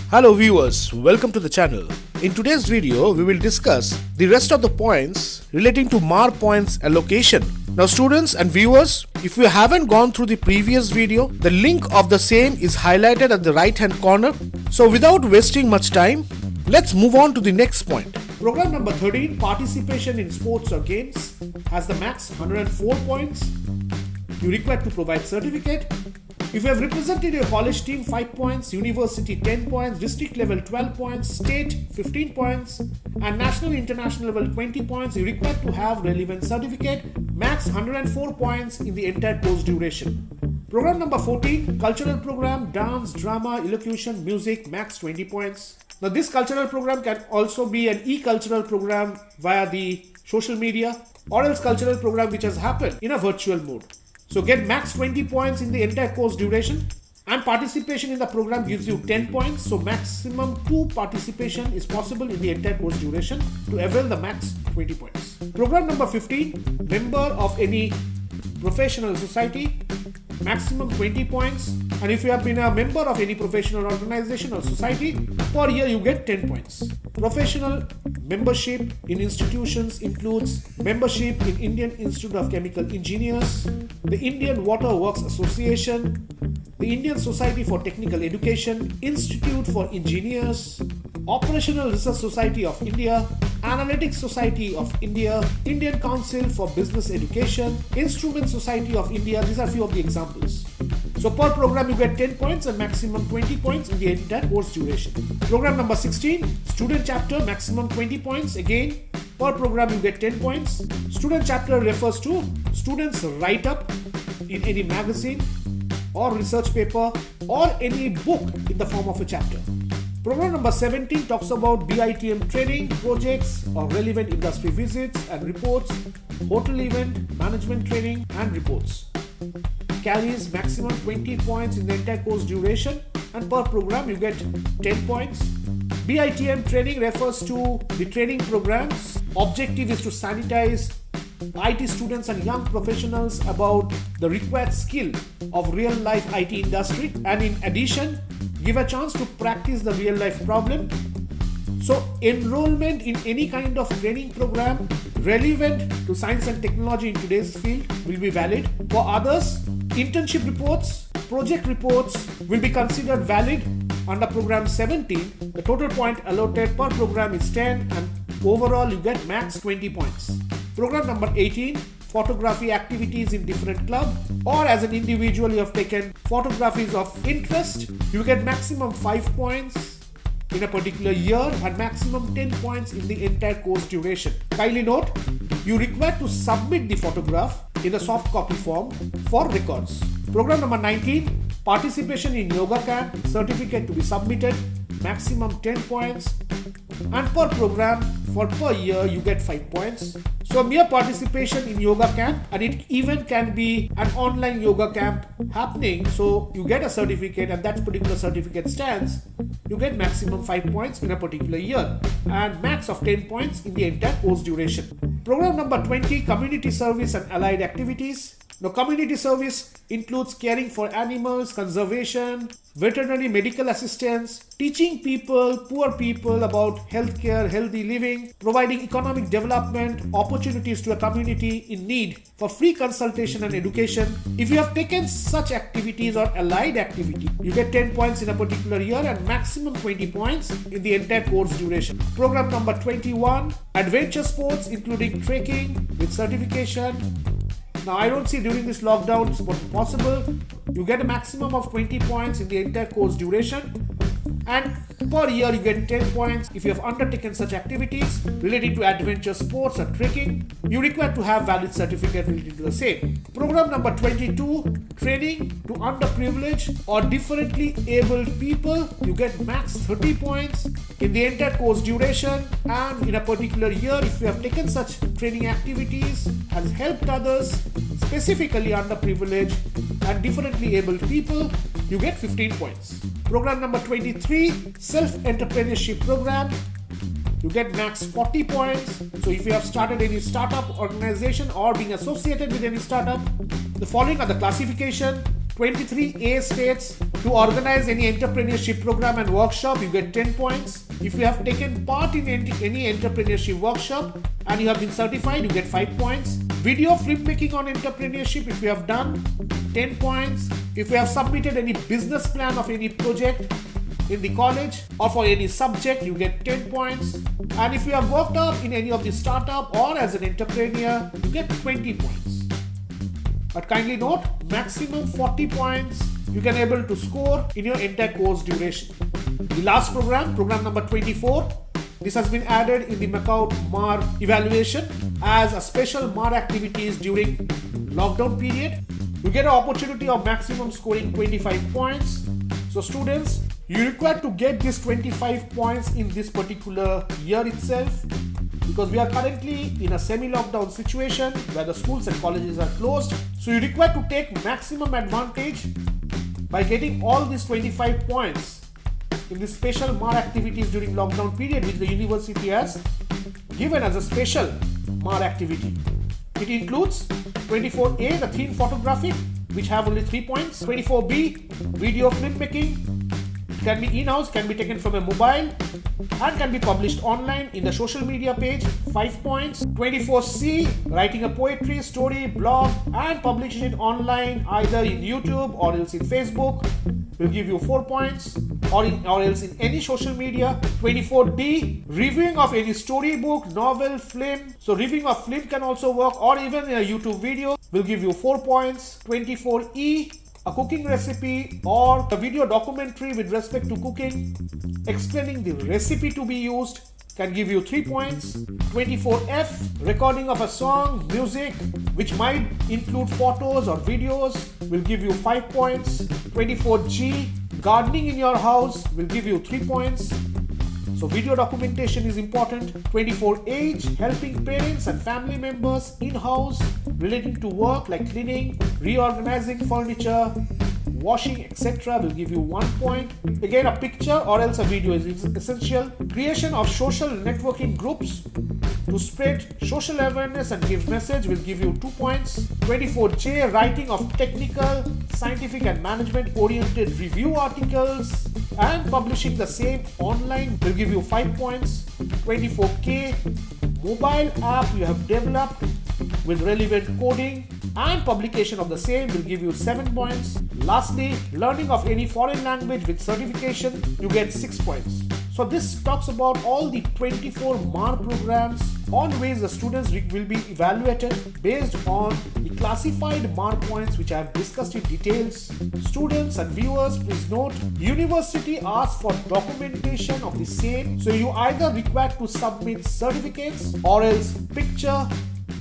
Hello viewers, welcome to the channel. In today's video, we will discuss the rest of the points relating to mark points allocation. Now students and viewers, if you haven't gone through the previous video, the link of the same is highlighted at the right hand corner. So without wasting much time, let's move on to the next point. Program number 13, participation in sports or games, has the max 104 points. You require to provide certificate. If you have represented your college team, 5 points, university 10 points, district level 12 points, state 15 points, and national international level 20 points, you require to have relevant certificate, max 104 points in the entire course duration. Program number 14, cultural program, dance, drama, elocution, music, max 20 points. Now this cultural program can also be an e-cultural program via the social media, or else cultural program which has happened in a virtual mode. So get max 20 points in the entire course duration, and participation in the program gives you 10 points. So maximum 2 participation is possible in the entire course duration to avail the max 20 points. Program number 15, member of any professional society, maximum 20 points. And if you have been a member of any professional organization or society, per year you get 10 points. Professional membership in institutions includes membership in Indian Institute of Chemical Engineers, the Indian Water Works Association, the Indian Society for Technical Education, Institute for Engineers, Operational Research Society of India, Analytics Society of India, Indian Council for Business Education, Instrument Society of India. These are few of the examples. So per program you get 10 points and maximum 20 points in the entire course duration. Program number 16, student chapter, maximum 20 points. Again, per program you get 10 points. Student chapter refers to students write up in any magazine or research paper or any book in the form of a chapter. Program number 17 talks about BITM training, projects or relevant industry visits and reports, hotel event, management training and reports. Carries maximum 20 points in the entire course duration, and per program you get 10 points. BITM training refers to the training programs. Objective is to sanitize IT students and young professionals about the required skill of real life IT industry, and in addition give a chance to practice the real life problem. So enrollment in any kind of training program relevant to science and technology in today's field will be valid. For others, internship reports, project reports will be considered valid under program 17. The total point allotted per program is 10, and overall you get max 20 points. Program number 18, photography activities in different club, or as an individual you have taken photographies of interest, you get maximum 5 points in a particular year and maximum 10 points in the entire course duration. Kindly note, you require to submit the photograph in a soft copy form for records. Program number 19, participation in yoga camp, certificate to be submitted, maximum 10 points, and per program for per year you get 5 points. So mere participation in yoga camp, and it even can be an online yoga camp happening, so you get a certificate and that particular certificate stands, you get maximum 5 points in a particular year and max of 10 points in the entire course duration. Program number 20, community service and allied activities. Now community service includes caring for animals, conservation, veterinary medical assistance, teaching people, poor people about healthcare, healthy living, providing economic development, opportunities to a community in need for free consultation and education. If you have taken such activities or allied activity, you get 10 points in a particular year and maximum 20 points in the entire course duration. Program number 21, adventure sports including trekking with certification. Now I don't see during this lockdown it's possible. You get a maximum of 20 points in the entire course duration, and per year you get 10 points if you have undertaken such activities relating to adventure sports or trekking. You require to have valid certificate related to the same. Program number 22, training to underprivileged or differently abled people. You get max 30 points in the entire course duration, and in a particular year if you have taken such training activities, has helped others, specifically underprivileged and differently abled people, you get 15 points. Program number 23, self-entrepreneurship program. You get max 40 points. So if you have started any startup organization or being associated with any startup, the following are the classification: 23A states, to organize any entrepreneurship program and workshop, you get 10 points. If you have taken part in any entrepreneurship workshop and you have been certified, you get 5 points. Video filmmaking on entrepreneurship, if you have done, 10 points. If you have submitted any business plan of any project in the college or for any subject, you get 10 points. And if you have worked up in any of the startup or as an entrepreneur, you get 20 points. But kindly note, maximum 40 points you can able to score in your entire course duration. The last program number 24, this has been added in the MAKAUT MAR evaluation as a special MAR activities during lockdown period. You get an opportunity of maximum scoring 25 points. So students, you require to get this 25 points in this particular year itself, because we are currently in a semi-lockdown situation where the schools and colleges are closed. So you require to take maximum advantage by getting all these 25 points in the special MAR activities during lockdown period, which the university has given as a special MAR activity. It includes 24A, the theme photography, which have only 3 points. 24B, video filmmaking. Can be in-house, can be taken from a mobile and can be published online in the social media page, 5 points. 24C, writing a poetry, story, blog and publishing it online either in YouTube or else in Facebook, will give you 4 points, or else in any social media. 24D, reviewing of any storybook, novel, film. So reviewing of film can also work, or even a YouTube video, will give you 4 points. 24E, a cooking recipe or a video documentary with respect to cooking, explaining the recipe to be used, can give you 3 points. 24F, recording of a song, music, which might include photos or videos, will give you 5 points. 24G, gardening in your house, will give you 3 points. So video documentation is important. 24H, helping parents and family members in-house relating to work like cleaning, reorganizing furniture, washing, etc. will give you 1 point. Again, a picture or else a video is essential. Creation of social networking groups to spread social awareness and give message will give you 2 points. 24J, writing of technical, scientific and management oriented review articles and publishing the same online will give you 5 points. 24K, mobile app you have developed with relevant coding and publication of the same will give you 7 points. Lastly, learning of any foreign language with certification, you get 6 points. So this talks about all the 24 MAR programs on ways the students will be evaluated based on the classified MAR points which I have discussed in details. Students and viewers, please note, university asks for documentation of the same. So you either require to submit certificates or else picture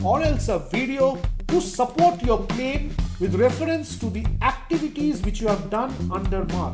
or else a video to support your claim with reference to the activities which you have done under MAR.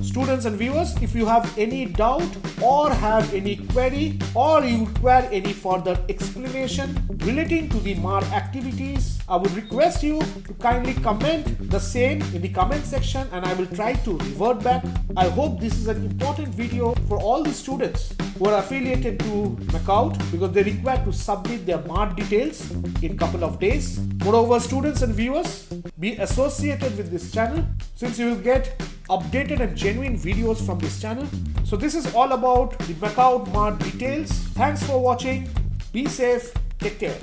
Students and viewers, if you have any doubt or have any query or you require any further explanation relating to the MAR activities, I would request you to kindly comment the same in the comment section and I will try to revert back. I hope this is an important video for all the students who are affiliated to MAKAUT because they require to submit their MAR details in couple of days. Moreover, students and viewers, be associated with this channel since you will get updated and genuine videos from this channel. So this is all about the MAKAUT MAR details. Thanks for watching. Be safe. Take care.